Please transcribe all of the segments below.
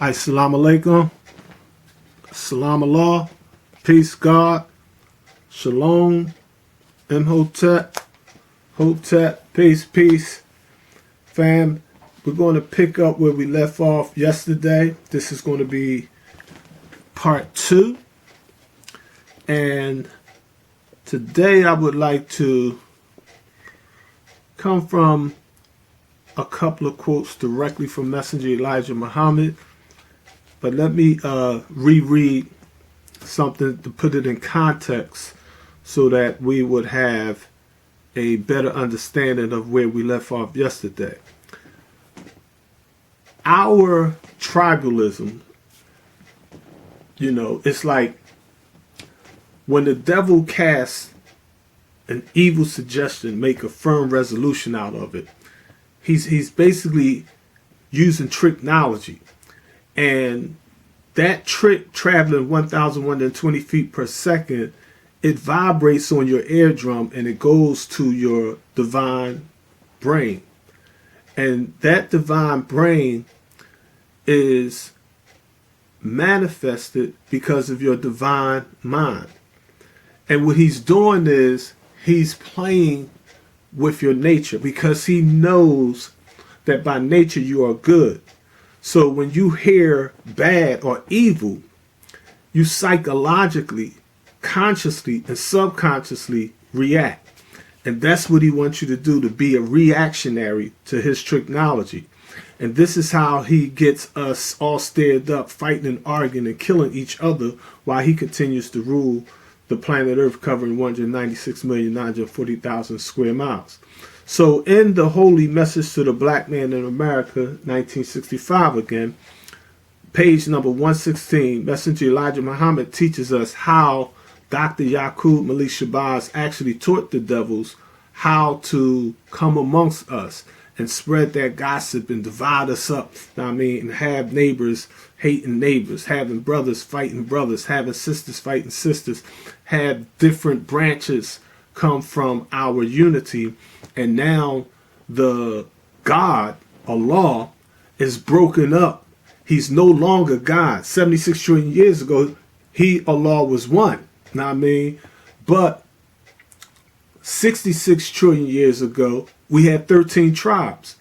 Assalamu alaikum. Salam Allah. Peace, God. Shalom. Imhotep. Hotep. Peace, peace. Fam, we're going to pick up where we left off yesterday. This is going to be part 2. And today I would like to come from a couple of quotes directly from Messenger Elijah Muhammad. But let me reread something to put it in context so that we would have a better understanding of where we left off yesterday. Our tribalism, it's like when the devil casts an evil suggestion, make a firm resolution out of it. He's basically using tricknology. And that trick, traveling 1,120 feet per second, it vibrates on your eardrum and it goes to your divine brain. And that divine brain is manifested because of your divine mind. And what he's doing is he's playing with your nature because he knows that by nature you are good. So when you hear bad or evil, you psychologically, consciously, and subconsciously react. And that's what he wants you to do, to be a reactionary to his tricknology. And this is how he gets us all stirred up, fighting and arguing and killing each other while he continues to rule the planet Earth, covering 196,940,000 square miles. So in the Holy Message to the Black Man in America, 1965 again, page number 116, Messenger Elijah Muhammad teaches us how Dr. Yakub Shabazz actually taught the devils how to come amongst us and spread their gossip and divide us up, and have neighbors hating neighbors, having brothers fighting brothers, having sisters fighting sisters, have different branches come from our unity. And now the God, Allah, is broken up. He's no longer God. 76 trillion years ago, Allah was one. But 66 trillion years ago, we had 13 tribes.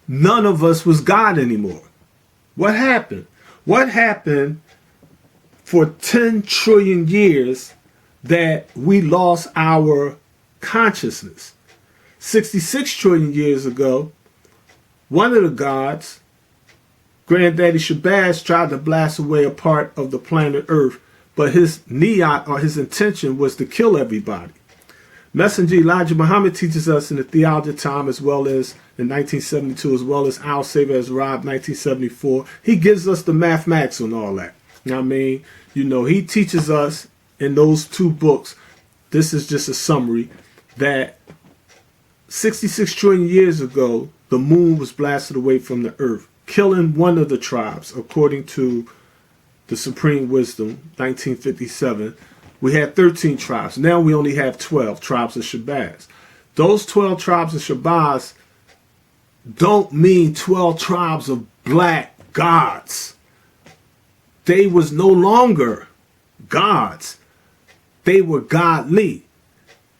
None of us was God anymore. What happened? What happened for 10 trillion years that we lost our consciousness? 66 trillion years ago, one of the gods, Granddaddy Shabazz, tried to blast away a part of the planet Earth, but his niyat, or his intention, was to kill everybody. Messenger Elijah Muhammad teaches us in the Theology of Time, as well as in 1972, as well as Al Savior has arrived 1974. He gives us the mathematics on all that. He teaches us in those two books, this is just a summary, that 66 trillion years ago, the moon was blasted away from the earth, killing one of the tribes, according to the Supreme Wisdom, 1957. We had 13 tribes. Now we only have 12 tribes of Shabazz. Those 12 tribes of Shabazz don't mean 12 tribes of black gods. They was no longer gods. They were godly.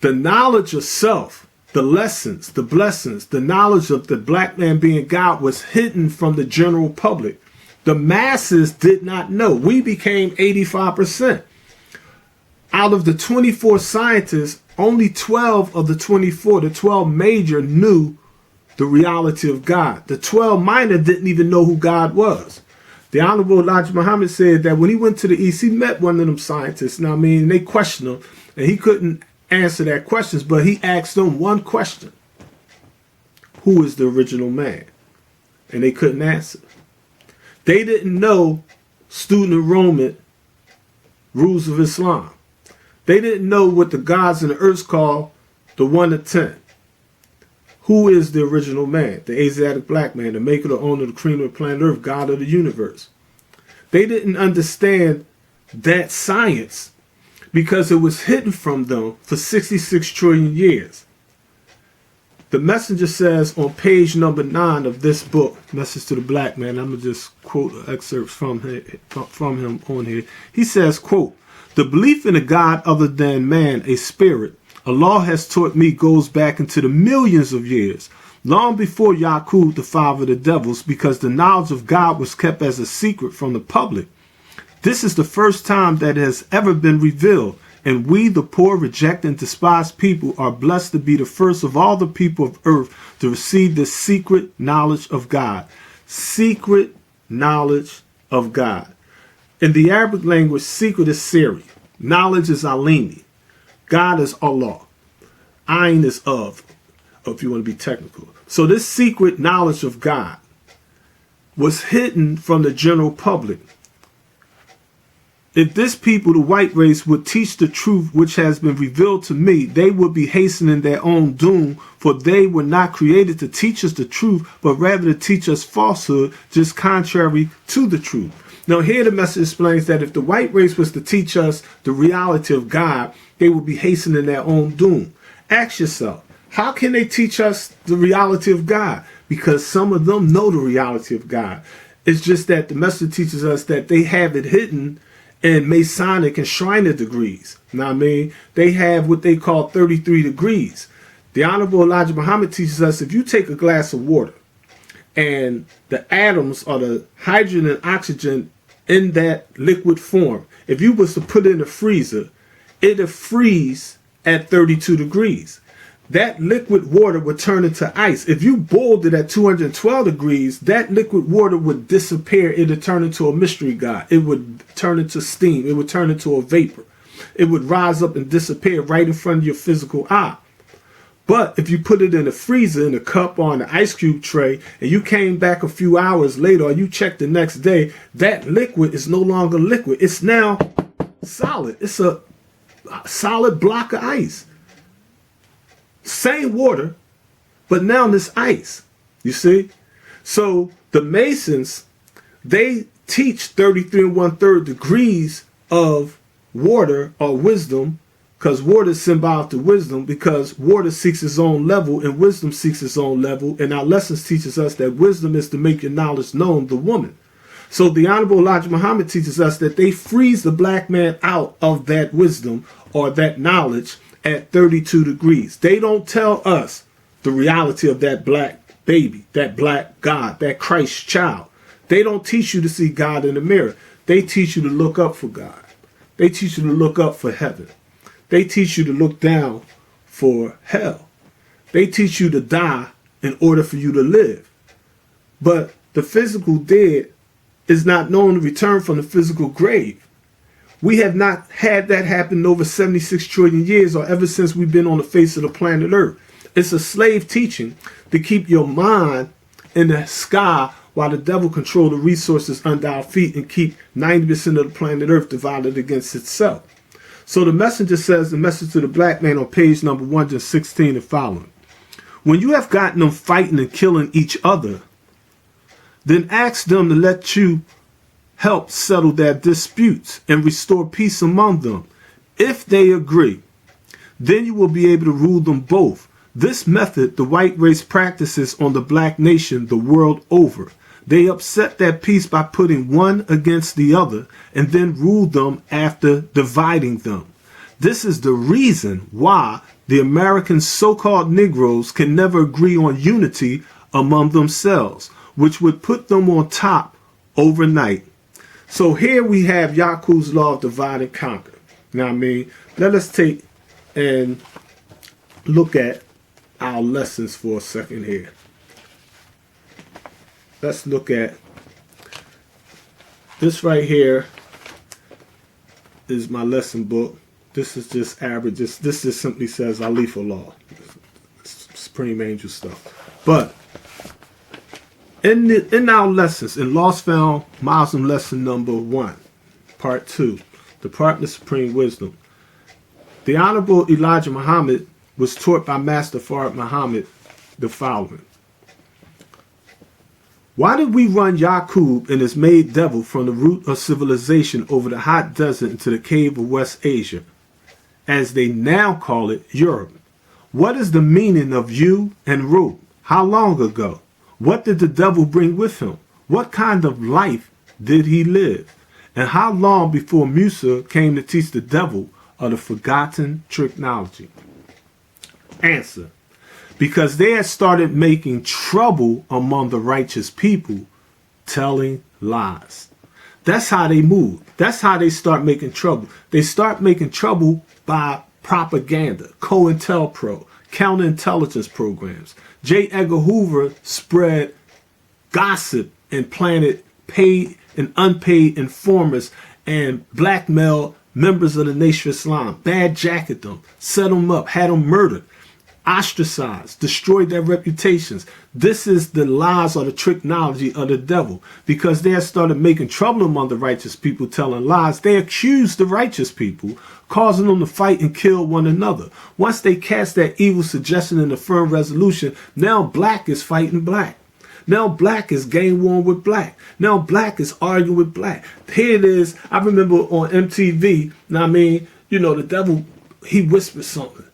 The knowledge of self, the lessons, the blessings, the knowledge of the black man being God was hidden from the general public. The masses did not know. We became 85%. Out of the 24 scientists, only 12 of the 24, the 12 major, knew the reality of God. The 12 minor didn't even know who God was. The Honorable Elijah Muhammad said that when he went to the East, he met one of them scientists, and they questioned him, and he couldn't answer their questions, but he asked them one question: who is the original man? And they couldn't answer. They didn't know student enrollment rules of Islam. They didn't know what the gods and the earths call the 1 to 10. Who is the original man? The Asiatic black man, the maker, the owner, the creator of planet Earth, God of the universe. They didn't understand that science because it was hidden from them for 66 trillion years. The messenger says on page number 9 of this book, Message to the Black Man, I'm going to just quote excerpts from him on here. He says, quote, "The belief in a God other than man, a spirit, Allah has taught me goes back into the millions of years, long before Yakub, the father of the devils, because the knowledge of God was kept as a secret from the public. This is the first time that it has ever been revealed, and we, the poor, rejected, and despised people, are blessed to be the first of all the people of earth to receive this secret knowledge of God." Secret knowledge of God. In the Arabic language, secret is Siri. Knowledge is Alimi. God is Allah. Ain is of, if you want to be technical. So this secret knowledge of God was hidden from the general public. If this people, the white race, would teach the truth which has been revealed to me, they would be hastening their own doom, for they were not created to teach us the truth, but rather to teach us falsehood, just contrary to the truth. Now here the message explains that if the white race was to teach us the reality of God, they would be hastening their own doom. Ask yourself, how can they teach us the reality of God? Because some of them know the reality of God. It's just that the message teaches us that they have it hidden in Masonic and Shriner degrees. Now, I mean, they have what they call 33 degrees. The Honorable Elijah Muhammad teaches us if you take a glass of water and the atoms or the hydrogen and oxygen in that liquid form, if you was to put it in a freezer, it'll freeze at 32 degrees. That liquid water would turn into ice. If you boiled it at 212 degrees, that liquid water would disappear. It would turn into a mystery god. It would turn into steam. It would turn into a vapor. It would rise up and disappear right in front of your physical eye. But if you put it in a freezer, in a cup, or on an ice cube tray, and you came back a few hours later, or you checked the next day, that liquid is no longer liquid. It's now solid. It's a solid block of ice. Same water, but now this ice. You see? So the Masons, they teach 33 1/3 degrees of water or wisdom, because water is symbolic to wisdom, because water seeks its own level and wisdom seeks its own level. And our lessons teaches us that wisdom is to make your knowledge known, the woman. So the Honorable Elijah Muhammad teaches us that they freeze the black man out of that wisdom or that knowledge at 32 degrees. They don't tell us the reality of that black baby, that black God, that Christ child. They don't teach you to see God in the mirror. They teach you to look up for God. They teach you to look up for heaven. They teach you to look down for hell. They teach you to die in order for you to live. But the physical dead is not known to return from the physical grave. We have not had that happen in over 76 trillion years, or ever since we've been on the face of the planet Earth. It's a slave teaching to keep your mind in the sky while the devil control the resources under our feet and keep 90% of the planet Earth divided against itself. So the messenger says, the message to the black man on page number 116 and following. When you have gotten them fighting and killing each other, then ask them to let you help settle their disputes and restore peace among them. If they agree, then you will be able to rule them both. This method the white race practices on the black nation the world over. They upset that peace by putting one against the other and then rule them after dividing them. This is the reason why the American so-called Negroes can never agree on unity among themselves, which would put them on top overnight. So here we have Yakubs Law of divide and conquer. Now, I mean, let us take and look at our lessons for a second here. Let's look at this right here. Is my lesson book. This is just average. This just simply says Alifa Law, Supreme Angel stuff. But in our lessons, in Lost Found Muslim lesson number 1, part 2, Department of Supreme Wisdom, the Honorable Elijah Muhammad was taught by Master Farad Muhammad the following. Why did we run Yakub and his maid devil from the root of civilization over the hot desert into the cave of West Asia, as they now call it, Europe? What is the meaning of you and rope? How long ago? What did the devil bring with him? What kind of life did he live? And how long before Musa came to teach the devil of the forgotten technology? Answer. Because they had started making trouble among the righteous people, telling lies. That's how they move. That's how they start making trouble. They start making trouble by propaganda, COINTELPRO, counterintelligence programs. J. Edgar Hoover spread gossip and planted paid and unpaid informers and blackmailed members of the Nation of Islam, bad jacketed them, set them up, had them murdered, ostracized, destroyed their reputations. This is the lies or the technology of the devil. Because they have started making trouble among the righteous people, telling lies, they accuse the righteous people, causing them to fight and kill one another. Once they cast that evil suggestion in a firm resolution, now black is fighting black. Now black is gang war with black. Now black is arguing with black. Here it is. I remember on MTV, the devil, he whispered something.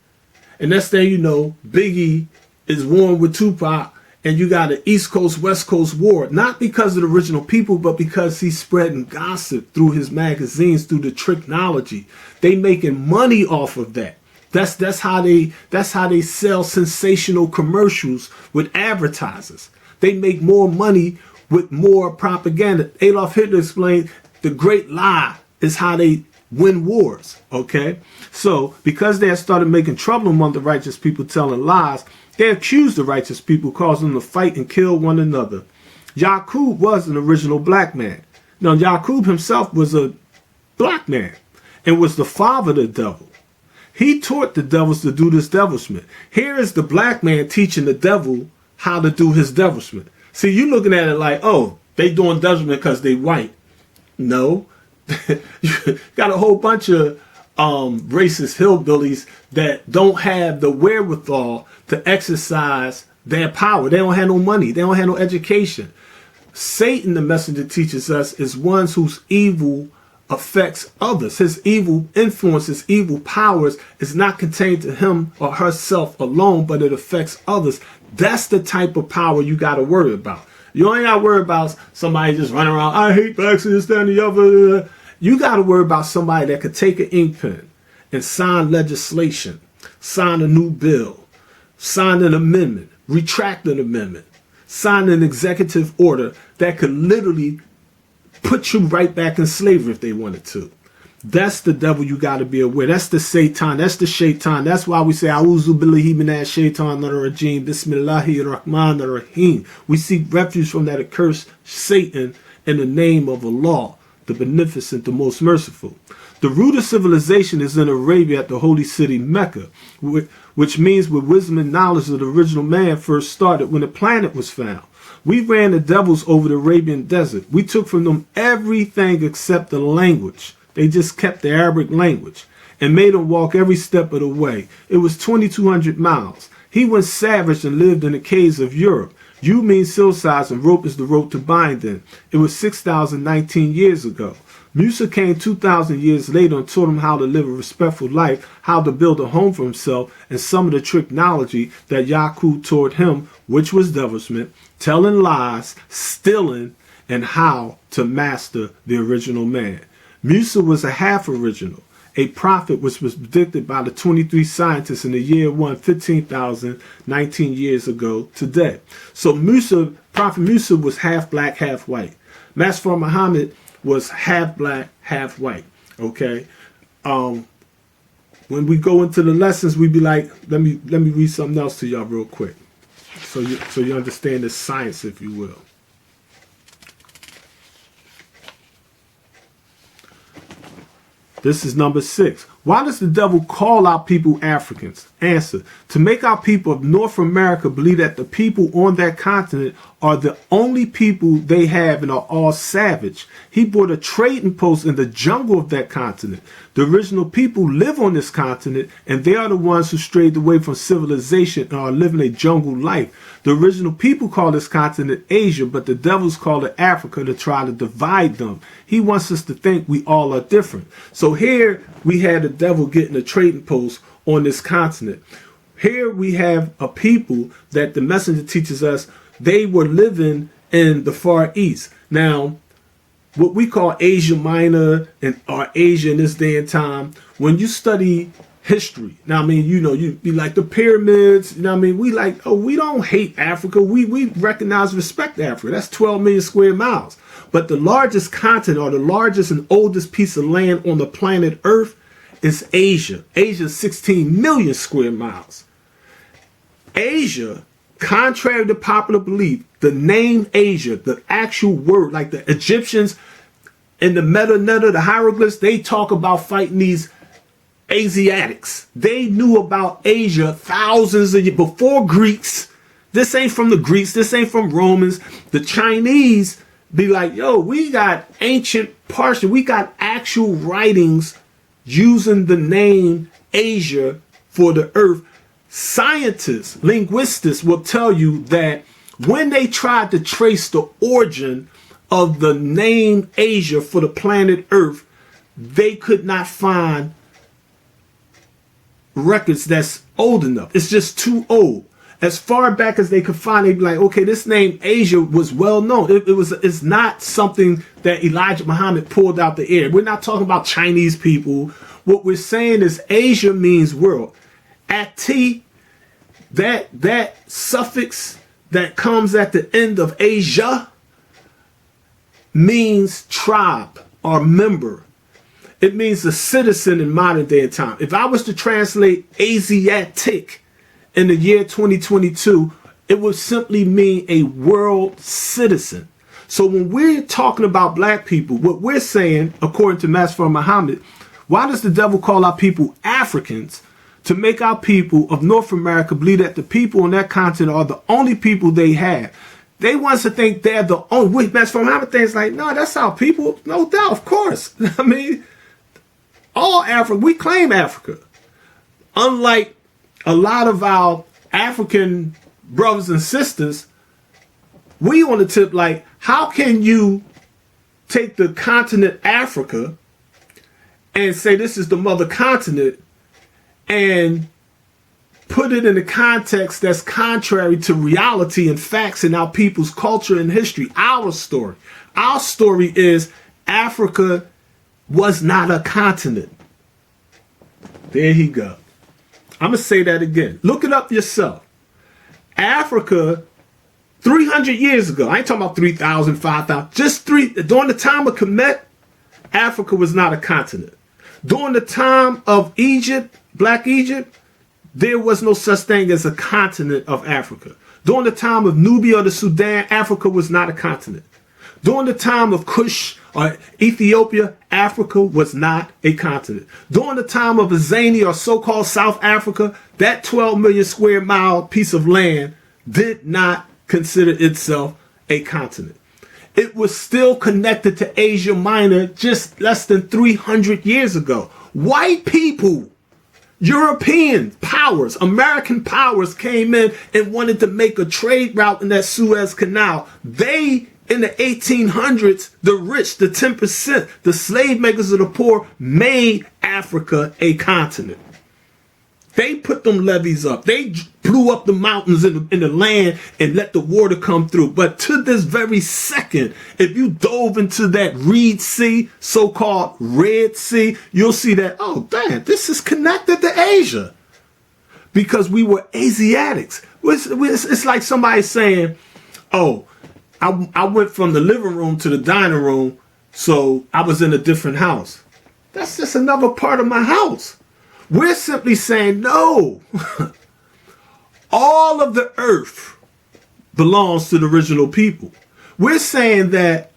And next thing you know, Biggie is warring with Tupac, and you got an East Coast, West Coast war. Not because of the original people, but because he's spreading gossip through his magazines, through the technology. They making money off of that. That's how they sell sensational commercials with advertisers. They make more money with more propaganda. Adolf Hitler explained the great lie is how they win wars. Okay, so because they had started making trouble among the righteous people, telling lies, they accused the righteous people, causing them to fight and kill one another. Yakub was an original black man. Now Yakub himself was a black man and was the father of the devil. He taught the devils to do this devilshment. Here is the black man teaching the devil how to do his devilshment. See, you looking at it like, oh, they doing devilshment because they white. No. You got a whole bunch of racist hillbillies that don't have the wherewithal to exercise their power. They don't have no money. They don't have no education. Satan, the messenger, teaches us is one whose evil affects others. His evil influences, evil powers is not contained to him or herself alone, but it affects others. That's the type of power you got to worry about. You ain't got to worry about somebody just running around, I hate blacks, this, that, and the other. You got to worry about somebody that could take an ink pen and sign legislation, sign a new bill, sign an amendment, retract an amendment, sign an executive order that could literally put you right back in slavery if they wanted to. That's the devil you got to be aware. That's the Satan. That's the Shaitan. That's why we say, A'udhu billahi minash shaitanir rajim, Bismillahir Rahmanir Rahim. We seek refuge from that accursed Satan in the name of Allah, the beneficent, the most merciful. The root of civilization is in Arabia at the holy city Mecca, which means where wisdom and knowledge of the original man first started when the planet was found. We ran the devils over the Arabian desert. We took from them everything except the language. They just kept the Arabic language and made them walk every step of the way. It was 2,200 miles. He went savage and lived in the caves of Europe. You mean size and rope is the rope to bind in. It was 6,019 years ago. Musa came 2,000 years later and taught him how to live a respectful life, how to build a home for himself, and some of the technology that Yakub taught him, which was devilshment, telling lies, stealing, and how to master the original man. Musa was a half original, a prophet which was predicted by the 23 scientists in the year 15,019 years ago today. So Prophet Musa was half black, half white. Master Muhammad was half black, half white. Okay. When we go into the lessons, we be like, let me read something else to y'all real quick, so you understand the science, if you will. This is number 6. Why does the devil call our people Africans? Answer. To make our people of North America believe that the people on that continent are the only people they have and are all savage. He brought a trading post in the jungle of that continent. The original people live on this continent, and they are the ones who strayed away from civilization and are living a jungle life. The original people call this continent Asia, but the devils call it Africa to try to divide them. He wants us to think we all are different. So here we had the devil getting a trading post on this continent. Here we have a people that the messenger teaches us they were living in the Far East. Now, what we call Asia Minor or Asia in this day and time, when you study history, now I mean, you be like the pyramids, we don't hate Africa. We recognize, respect Africa. That's 12 million square miles. But the largest continent or the largest and oldest piece of land on the planet Earth is Asia. Asia is 16 million square miles. Asia, contrary to popular belief, the name Asia, the actual word, like the Egyptians in the metadata, the hieroglyphs, they talk about fighting these Asiatics. They knew about Asia thousands of years before Greeks. This ain't from the Greeks. This ain't from Romans. The Chinese be like, yo, we got ancient Persian. We got actual writings using the name Asia for the earth. Scientists, linguistics will tell you that when they tried to trace the origin of the name Asia for the planet Earth, they could not find records that's old enough. It's just too old. As far back as they could find, they'd be like, okay, this name Asia was well known. It's not something that Elijah Muhammad pulled out the air. We're not talking about Chinese people. What we're saying is Asia means world. At T, that suffix that comes at the end of Asia means tribe or member. It means a citizen in modern day and time. If I was to translate Asiatic in the year 2022, it would simply mean a world citizen. So when we're talking about black people, what we're saying, according to Master Muhammad, why does the devil call our people Africans? To make our people of North America believe that the people on that continent are the only people they have. They want us to think they're the only. Master Muhammad thinks like, no, that's our people. No doubt, of course. I mean, all Africa, we claim Africa. Unlike a lot of our African brothers and sisters, we on the tip like, how can you take the continent Africa and say this is the mother continent and put it in a context that's contrary to reality and facts in our people's culture and history? Our story. Our story is Africa was not a continent. There he go. I'm going to say that again. Look it up yourself. Africa, 300 years ago, I ain't talking about 3,000, 5,000, during the time of Kemet, Africa was not a continent. During the time of Egypt, Black Egypt, there was no such thing as a continent of Africa. During the time of Nubia or the Sudan, Africa was not a continent. During the time of Kush or Ethiopia, Africa was not a continent. During the time of Azania or so-called South Africa, that 12 million square mile piece of land did not consider itself a continent. It was still connected to Asia Minor just less than 300 years ago. White people, European powers, American powers came in and wanted to make a trade route in that Suez Canal. They, in the 1800s, the rich, the 10%, the slave makers of the poor, made Africa a continent. They put them levees up. They blew up the mountains in the land and let the water come through. But to this very second, if you dove into that Reed Sea, so-called Red Sea, you'll see that, oh, damn, this is connected to Asia. Because we were Asiatics. It's like somebody saying, oh, I went from the living room to the dining room, so I was in a different house. That's just another part of my house. We're simply saying, no, all of the earth belongs to the original people. We're saying that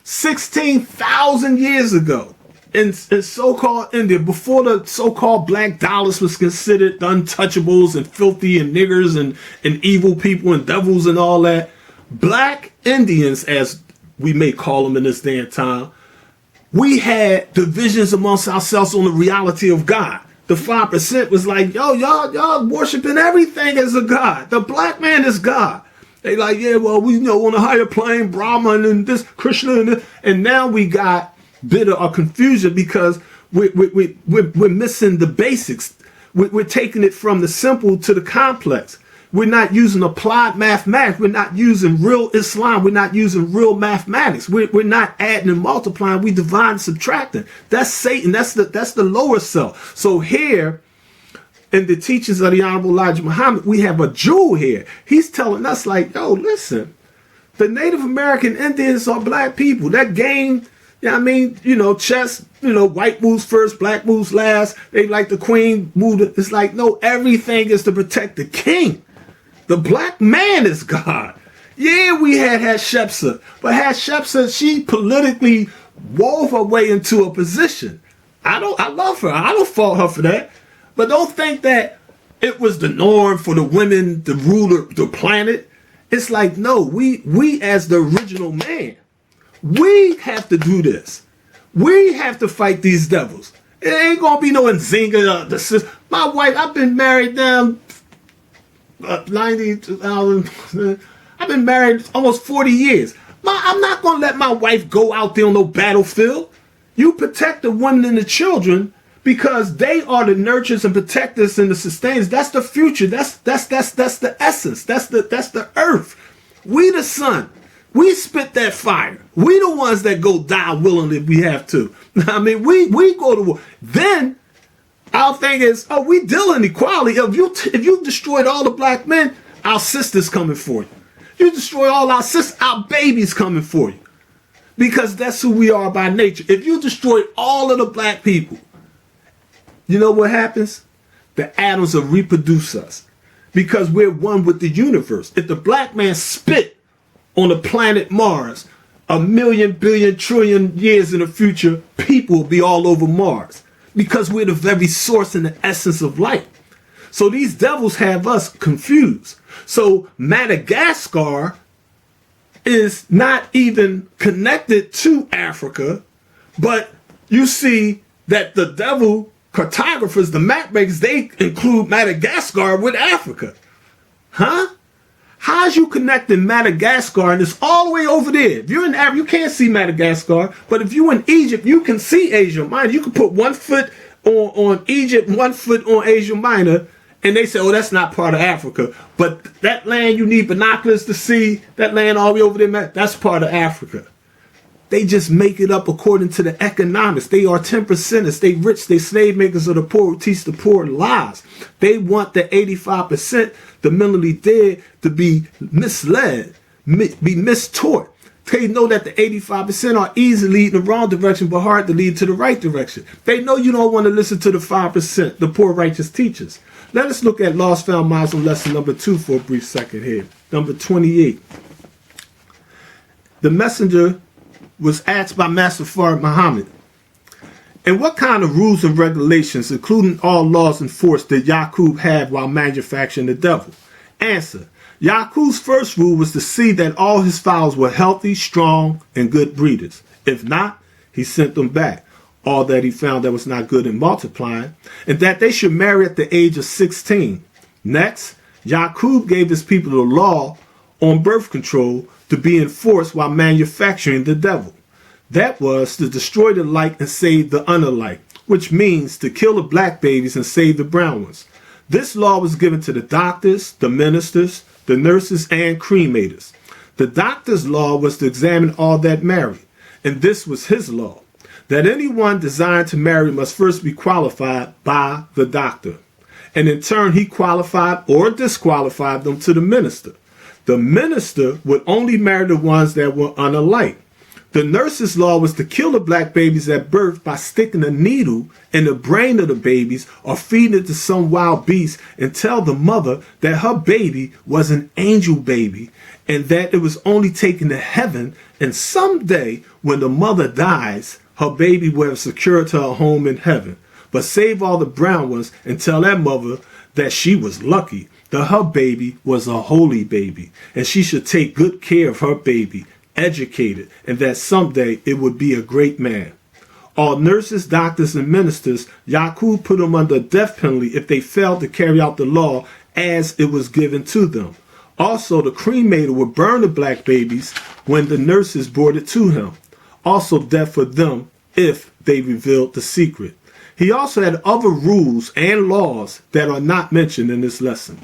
16,000 years ago in so-called India, before the so-called black dollars was considered the untouchables and filthy and niggers and evil people and devils and all that, black Indians, as we may call them in this day and time, we had divisions amongst ourselves on the reality of God. The 5% was like, yo, y'all worshiping everything as a God. The black man is God. They like, yeah, well, we on a higher plane, Brahman and this, Krishna and this. And now we got bitter or confusion because we're missing the basics. We're taking it from the simple to the complex. We're not using applied mathematics. We're not using real Islam. We're not using real mathematics. We're not adding and multiplying. We divide and subtracting. That's Satan. That's the lower self. So here, in the teachings of the Honorable Elijah Muhammad, we have a jewel here. He's telling us like, yo, listen, the Native American Indians are black people. That game, you know what I mean? You know, chess, you know, white moves first, black moves last. They like the queen move. It's like, no, everything is to protect the king. The black man is God. Yeah, we had Hatshepsut, but Hatshepsut, she politically wove her way into a position. I love her. I don't fault her for that. But don't think that it was the norm for the women to rule the planet. It's like, no, we as the original man, we have to do this. We have to fight these devils. It ain't gonna be no Nzinga. My wife, I've been married now 90,000. I've been married almost 40 years. I'm not gonna let my wife go out there on no battlefield. You protect the women and the children because they are the nurturers and protectors and the sustainers. That's the future. That's the essence. That's the earth. We the sun. We spit that fire. We the ones that go die willingly if we have to. I mean, we go to war. Then our thing is, oh, we deal in equality. If you destroyed all the black men, our sisters coming for you. You destroy all our sisters, our babies coming for you. Because that's who we are by nature. If you destroy all of the black people, you know what happens? The atoms will reproduce us. Because we're one with the universe. If the black man spit on the planet Mars, 1 million, billion, trillion years in the future, people will be all over Mars. Because we're the very source and the essence of light. So these devils have us confused. So Madagascar is not even connected to Africa, but you see that the devil cartographers, the map makers, they include Madagascar with Africa. Huh? How's you connecting Madagascar and it's all the way over there? If you're in Africa, you can't see Madagascar, but if you're in Egypt, you can see Asia Minor. You can put 1 foot on Egypt, 1 foot on Asia Minor, and they say, oh, that's not part of Africa. But that land you need binoculars to see, that land all the way over there, that's part of Africa. They just make it up according to the economics. They are 10%ers. They rich. They slave makers of the poor who teach the poor lies. They want the 85%, the mentally dead, to be misled, be mistaught. They know that the 85% are easy to lead in the wrong direction, but hard to lead to the right direction. They know you don't want to listen to the 5%, the poor righteous teachers. Let us look at Lost Found Muslim lesson number 2 for a brief second here. Number 28. The messenger was asked by Master Fard Muhammad, and what kind of rules and regulations, including all laws enforced, did Yakub have while manufacturing the devil? Answer. Yakub's first rule was to see that all his fowls were healthy, strong, and good breeders. If not, he sent them back. All that he found that was not good in multiplying, and that they should marry at the age of 16. Next, Yakub gave his people the law on birth control to be enforced while manufacturing the devil. That was to destroy the like and save the unalike, which means to kill the black babies and save the brown ones. This law was given to the doctors, the ministers, the nurses, and cremators. The doctor's law was to examine all that married, and this was his law, that anyone desiring to marry must first be qualified by the doctor. And in turn, he qualified or disqualified them to the minister. The minister would only marry the ones that were unalike. The nurse's law was to kill the black babies at birth by sticking a needle in the brain of the babies or feeding it to some wild beast and tell the mother that her baby was an angel baby and that it was only taken to heaven, and someday when the mother dies, her baby will have secured her home in heaven. But save all the brown ones and tell that mother that she was lucky, that her baby was a holy baby, and she should take good care of her baby, educate it, and that someday it would be a great man. All nurses, doctors, and ministers, Yakub put them under death penalty if they failed to carry out the law as it was given to them. Also, the cremator would burn the black babies when the nurses brought it to him. Also, death for them if they revealed the secret. He also had other rules and laws that are not mentioned in this lesson.